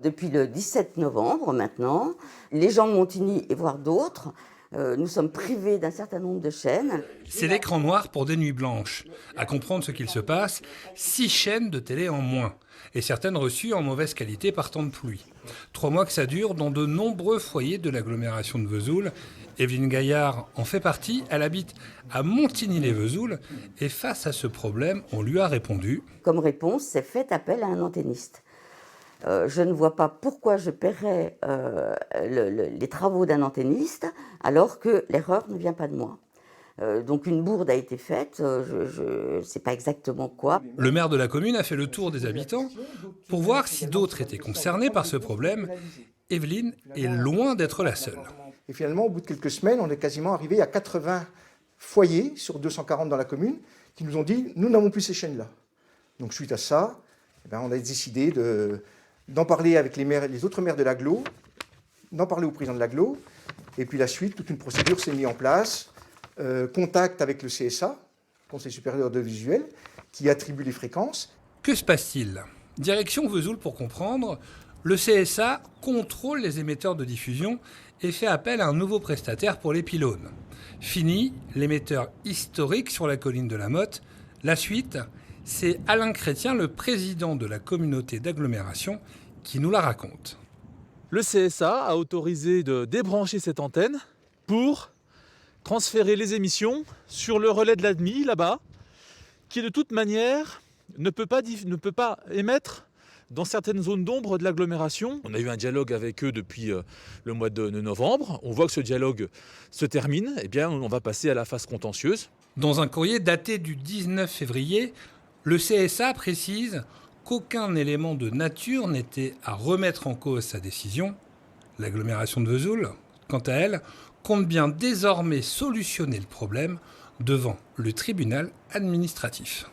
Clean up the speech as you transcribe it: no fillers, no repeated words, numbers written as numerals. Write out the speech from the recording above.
Depuis le 17 novembre maintenant, les gens de Montigny et voire d'autres, nous sommes privés d'un certain nombre de chaînes. C'est l'écran noir pour des nuits blanches. À comprendre ce qu'il se passe, 6 chaînes de télé en moins, et certaines reçues en mauvaise qualité par temps de pluie. 3 mois que ça dure dans de nombreux foyers de l'agglomération de Vesoul. Evelyne Gaillard en fait partie, elle habite à Montigny-les-Vesoul, et face à ce problème, on lui a répondu. Comme réponse, c'est fait appel à un antenniste. Je ne vois pas pourquoi je paierais les travaux d'un antenniste alors que l'erreur ne vient pas de moi. Donc une bourde a été faite, je ne sais pas exactement quoi. Le maire de la commune a fait le tour des habitants pour voir si d'autres étaient concernés par ce problème. Evelyne est loin d'être la seule. Et finalement, au bout de quelques semaines, on est quasiment arrivé à 80 foyers sur 240 dans la commune qui nous ont dit « nous n'avons plus ces chaînes-là ». Donc suite à ça, on a décidé d'en parler avec les autres maires de l'agglo, d'en parler au président de l'agglo, et puis la suite, toute une procédure s'est mise en place, contact avec le CSA, Conseil supérieur de visuel, qui attribue les fréquences. Que se passe-t-il? Direction Vesoul pour comprendre. Le CSA contrôle les émetteurs de diffusion et fait appel à un nouveau prestataire pour les pylônes. Fini l'émetteur historique sur la colline de la Motte. La suite, c'est Alain Chrétien, le président de la communauté d'agglomération, qui nous la raconte. Le CSA a autorisé de débrancher cette antenne pour transférer les émissions sur le relais de l'ADMI, là-bas, qui de toute manière ne peut pas émettre dans certaines zones d'ombre de l'agglomération. On a eu un dialogue avec eux depuis le mois de novembre. On voit que ce dialogue se termine. Eh bien, on va passer à la phase contentieuse. Dans un courrier daté du 19 février, le CSA précise qu'aucun élément de nature n'était à remettre en cause sa décision. L'agglomération de Vesoul, quant à elle, compte bien désormais solutionner le problème devant le tribunal administratif.